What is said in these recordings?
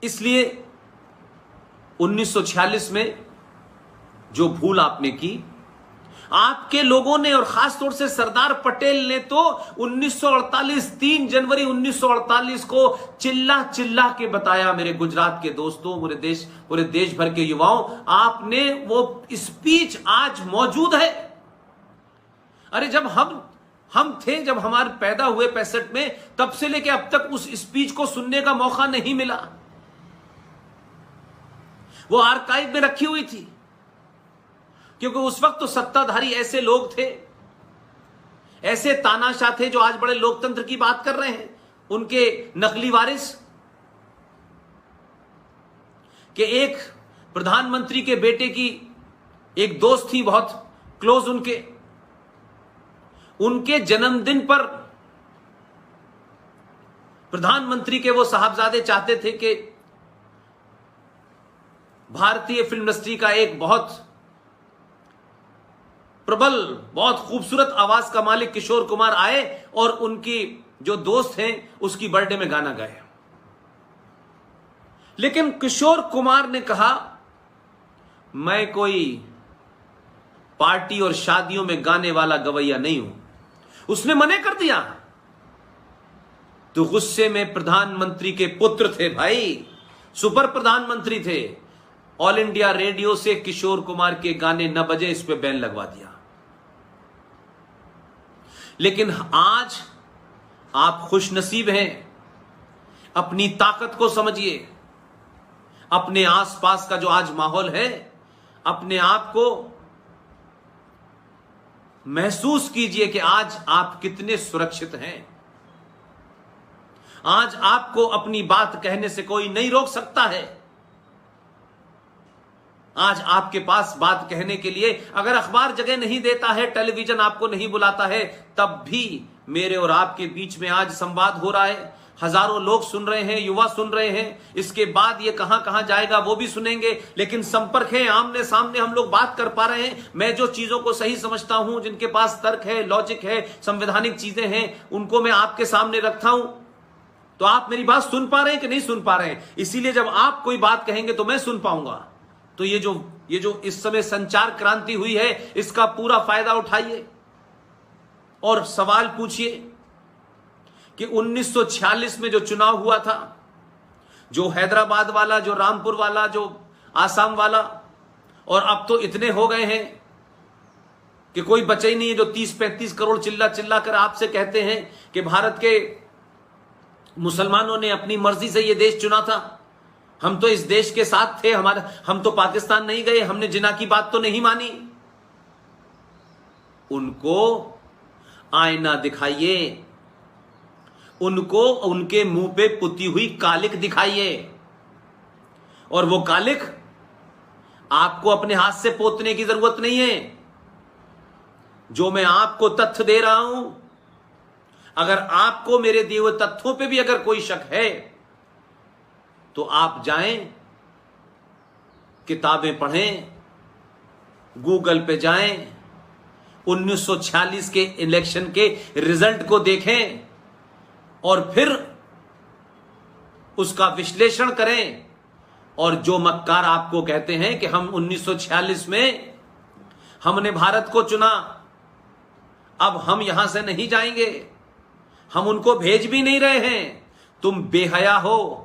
इसलिए 1946 में जो भूल आपने की, आपके लोगों ने और खासतौर से सरदार पटेल ने तो 1948 3 जनवरी 1948 को चिल्ला चिल्ला के बताया। मेरे गुजरात के दोस्तों, पूरे देश भर के युवाओं, आपने वो स्पीच आज मौजूद है। अरे जब हम थे, जब हमारे पैदा हुए 65 में, तब से लेके अब तक उस स्पीच को सुनने का मौका नहीं मिला। वो आर्काइव में रखी हुई थी, क्योंकि उस वक्त तो सत्ताधारी ऐसे लोग थे, ऐसे तानाशाह थे जो आज बड़े लोकतंत्र की बात कर रहे हैं, उनके नकली वारिस कि एक प्रधानमंत्री के बेटे की एक दोस्त थी बहुत क्लोज, उनके जन्मदिन पर प्रधानमंत्री के वो साहबजादे चाहते थे कि भारतीय फिल्म इंडस्ट्री का एक बहुत प्रबल, बहुत खूबसूरत आवाज का मालिक किशोर कुमार आए और उनकी जो दोस्त हैं उसकी बर्थडे में गाना गाए। लेकिन किशोर कुमार ने कहा, मैं कोई पार्टी और शादियों में गाने वाला गवैया नहीं हूं। उसने मना कर दिया। तो गुस्से में प्रधानमंत्री के पुत्र थे भाई, सुपर प्रधानमंत्री थे, ऑल इंडिया रेडियो से किशोर कुमार के गाने न बजे, इस पे बैन लगवा दिया। लेकिन आज आप खुशनसीब हैं, अपनी ताकत को समझिए, अपने आसपास का जो आज माहौल है, अपने आप को महसूस कीजिए कि आज आप कितने सुरक्षित हैं। आज आपको अपनी बात कहने से कोई नहीं रोक सकता है। आज आपके पास बात कहने के लिए अगर अखबार जगह नहीं देता है, टेलीविजन आपको नहीं बुलाता है, तब भी मेरे और आपके बीच में आज संवाद हो रहा है। हजारों लोग सुन रहे हैं, युवा सुन रहे हैं। इसके बाद ये कहां कहां जाएगा वो भी सुनेंगे, लेकिन संपर्क है, आमने सामने हम लोग बात कर पा रहे हैं। मैं जो चीजों को सही समझता हूं, जिनके पास तर्क है, लॉजिक है, संवैधानिक चीजें हैं, उनको मैं आपके सामने रखता हूं। तो आप मेरी बात सुन पा रहे हैं कि नहीं सुन पा रहे हैं? इसीलिए जब आप कोई बात कहेंगे तो मैं सुन पाऊंगा। तो ये जो इस समय संचार क्रांति हुई है, इसका पूरा फायदा उठाइए और सवाल पूछिए कि 1946 में जो चुनाव हुआ था, जो हैदराबाद वाला, जो रामपुर वाला, जो आसाम वाला, और अब तो इतने हो गए हैं कि कोई बचे ही नहीं है, जो 30-35 करोड़ चिल्ला चिल्ला कर आपसे कहते हैं कि भारत के मुसलमानों ने अपनी मर्जी से यह देश चुना था, हम तो इस देश के साथ थे, हम तो पाकिस्तान नहीं गए, हमने जिना की बात तो नहीं मानी। उनको आईना दिखाइए, उनको उनके मुंह पे पुती हुई कालिक दिखाइए, और वो कालिक आपको अपने हाथ से पोतने की जरूरत नहीं है। जो मैं आपको तथ्य दे रहा हूं, अगर आपको मेरे दिए हुए तथ्यों पे भी अगर कोई शक है तो आप जाएं, किताबें पढ़ें, गूगल पे जाएं, 1946 के इलेक्शन के रिजल्ट को देखें और फिर उसका विश्लेषण करें। और जो मक्कार आपको कहते हैं कि हम 1946 में हमने भारत को चुना, अब हम यहां से नहीं जाएंगे, हम उनको भेज भी नहीं रहे हैं, तुम बेहया हो,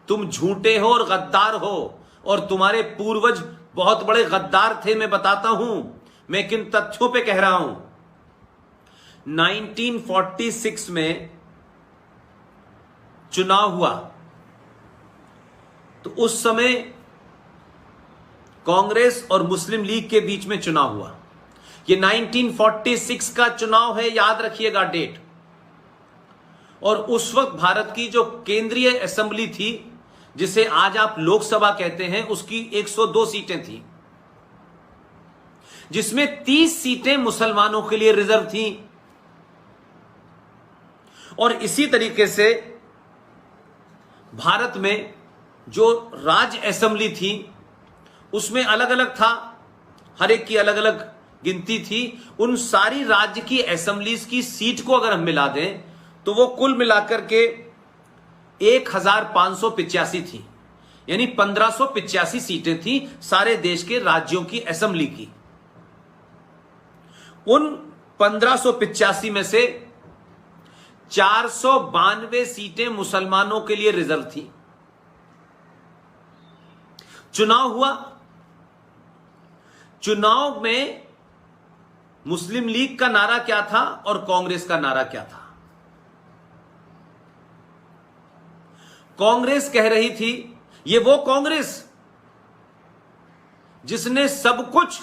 तुम झूठे हो और गद्दार हो, और तुम्हारे पूर्वज बहुत बड़े गद्दार थे। मैं बताता हूं, मैं किन तथ्यों पे कह रहा हूं। 1946 में चुनाव हुआ तो उस समय कांग्रेस और मुस्लिम लीग के बीच में चुनाव हुआ। ये 1946 का चुनाव है, याद रखिएगा डेट। और उस वक्त भारत की जो केंद्रीय असेंबली थी, जिसे आज आप लोकसभा कहते हैं, उसकी 102 सीटें थी, जिसमें 30 सीटें मुसलमानों के लिए रिजर्व थी। और इसी तरीके से भारत में जो राज्य असेंबली थी उसमें अलग अलग था, हर एक की अलग अलग गिनती थी। उन सारी राज्य की असेंबलीज की सीट को अगर हम मिला दें तो वो कुल मिलाकर के 1585 थी। यानी 1585 सीटें थी सारे देश के राज्यों की असेंबली की। उन 1585 में से 492 सीटें मुसलमानों के लिए रिजर्व थी। चुनाव हुआ। चुनाव में मुस्लिम लीग का नारा क्या था और कांग्रेस का नारा क्या था? कांग्रेस कह रही थी, ये वो कांग्रेस जिसने सब कुछ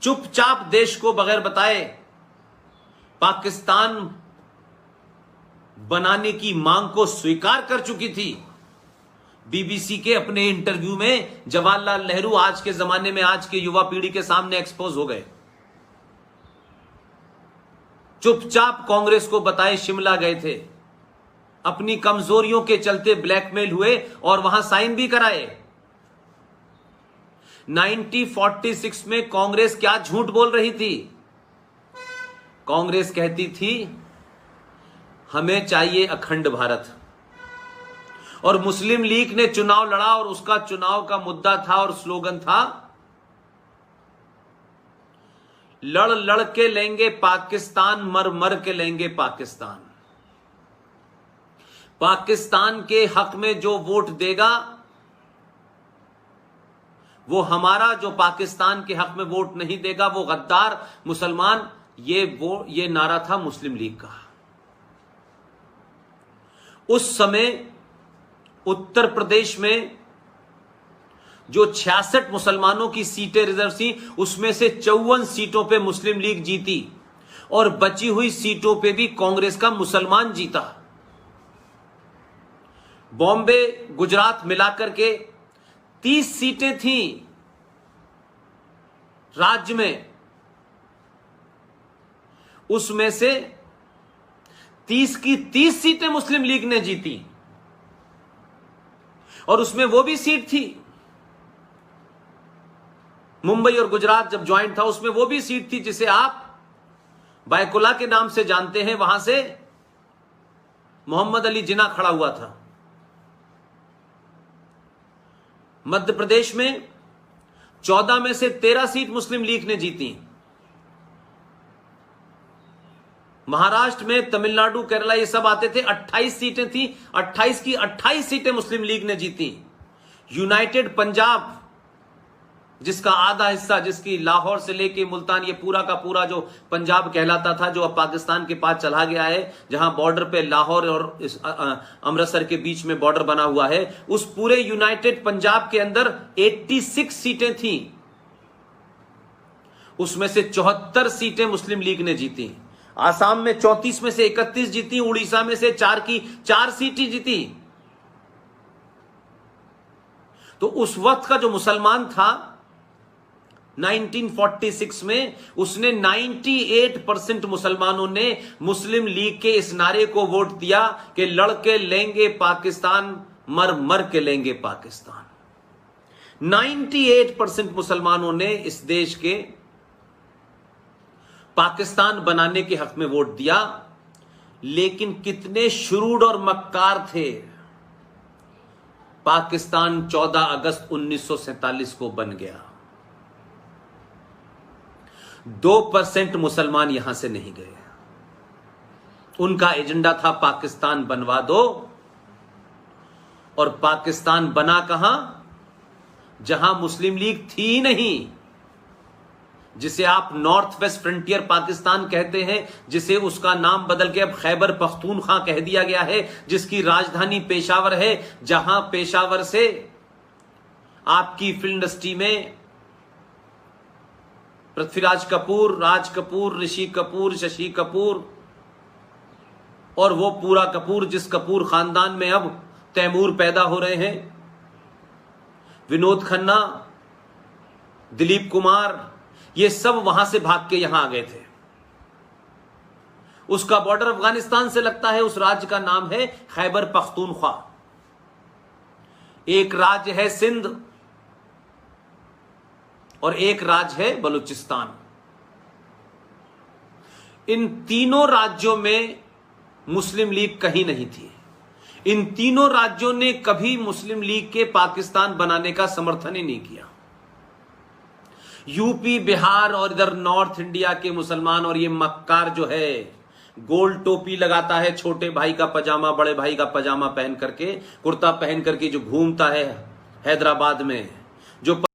चुपचाप देश को बगैर बताए पाकिस्तान बनाने की मांग को स्वीकार कर चुकी थी। बीबीसी के अपने इंटरव्यू में जवाहरलाल नेहरू आज के जमाने में आज के युवा पीढ़ी के सामने एक्सपोज हो गए। चुपचाप कांग्रेस को बताए शिमला गए थे, अपनी कमजोरियों के चलते ब्लैकमेल हुए और वहां साइन भी कराए। 1946 में कांग्रेस क्या झूठ बोल रही थी? कांग्रेस कहती थी हमें चाहिए अखंड भारत, और मुस्लिम लीग ने चुनाव लड़ा और उसका चुनाव का मुद्दा था और स्लोगन था लड़ लड़ के लेंगे पाकिस्तान, मर मर के लेंगे पाकिस्तान। पाकिस्तान के हक में जो वोट देगा वो हमारा, जो पाकिस्तान के हक में वोट नहीं देगा वो गद्दार, मुसलमान। ये नारा था मुस्लिम लीग का। उस समय उत्तर प्रदेश में जो 66 मुसलमानों की सीटें रिजर्व थी उसमें से 54 सीटों पे मुस्लिम लीग जीती और बची हुई सीटों पे भी कांग्रेस का मुसलमान जीता। बॉम्बे गुजरात मिलाकर के 30 सीटें थी राज्य में, उसमें से 30 की 30 सीटें मुस्लिम लीग ने जीती और उसमें वो भी सीट थी मुंबई और गुजरात जब ज्वाइंट था उसमें वो भी सीट थी जिसे आप बायकुला के नाम से जानते हैं, वहां से मोहम्मद अली जिन्ना खड़ा हुआ था। मध्य प्रदेश में 14 में से 13 सीट मुस्लिम लीग ने जीती। महाराष्ट्र में, तमिलनाडु, केरला ये सब आते थे, 28 सीटें थी, 28 की 28 सीटें मुस्लिम लीग ने जीती। यूनाइटेड पंजाब जिसका आधा हिस्सा, जिसकी लाहौर से लेके मुल्तान, ये पूरा का पूरा जो पंजाब कहलाता था, जो अब पाकिस्तान के पास चला गया है, जहां बॉर्डर पे लाहौर और अमृतसर के बीच में बॉर्डर बना हुआ है, उस पूरे यूनाइटेड पंजाब के अंदर 86 सीटें थी, उसमें से 74 सीटें मुस्लिम लीग ने जीती। आसाम में 34 में से 31 जीती, उड़ीसा में से 4 की 4 सीटें जीती। तो उस वक्त का जो मुसलमान था 1946 में, उसने 98% मुसलमानों ने मुस्लिम लीग के इस नारे को वोट दिया कि लड़ के लेंगे पाकिस्तान, मर मर के लेंगे पाकिस्तान। 98% मुसलमानों ने इस देश के पाकिस्तान बनाने के हक में वोट दिया। लेकिन कितने शुरूड और मक्कार थे। पाकिस्तान 14 अगस्त 1947 को बन गया। 2% मुसलमान यहां से नहीं गए। उनका एजेंडा था पाकिस्तान बनवा दो, और पाकिस्तान बना कहां? जहां मुस्लिम लीग थी ही नहीं, जिसे आप नॉर्थ वेस्ट फ्रंटियर पाकिस्तान कहते हैं, जिसे उसका नाम बदल के अब खैबर पख्तूनख्वा कह दिया गया है, जिसकी राजधानी पेशावर है, जहां पेशावर से आपकी फिल्म इंडस्ट्री में पृथ्वीराज कपूर, राज कपूर, ऋषि कपूर, शशि कपूर और वो पूरा कपूर, जिस कपूर खानदान में अब तैमूर पैदा हो रहे हैं, विनोद खन्ना, दिलीप कुमार, ये सब वहां से भाग के यहां आ गए थे। उसका बॉर्डर अफगानिस्तान से लगता है। उस राज्य का नाम है खैबर पख्तूनख्वा। एक राज्य है सिंध और एक राज्य है बलूचिस्तान। इन तीनों राज्यों में मुस्लिम लीग कहीं नहीं थी। इन तीनों राज्यों ने कभी मुस्लिम लीग के पाकिस्तान बनाने का समर्थन ही नहीं किया। यूपी, बिहार और इधर नॉर्थ इंडिया के मुसलमान और ये मक्कार जो है गोल टोपी लगाता है, छोटे भाई का पजामा बड़े भाई का पजामा पहन करके, कुर्ता पहन करके जो घूमता है हैदराबाद में, जो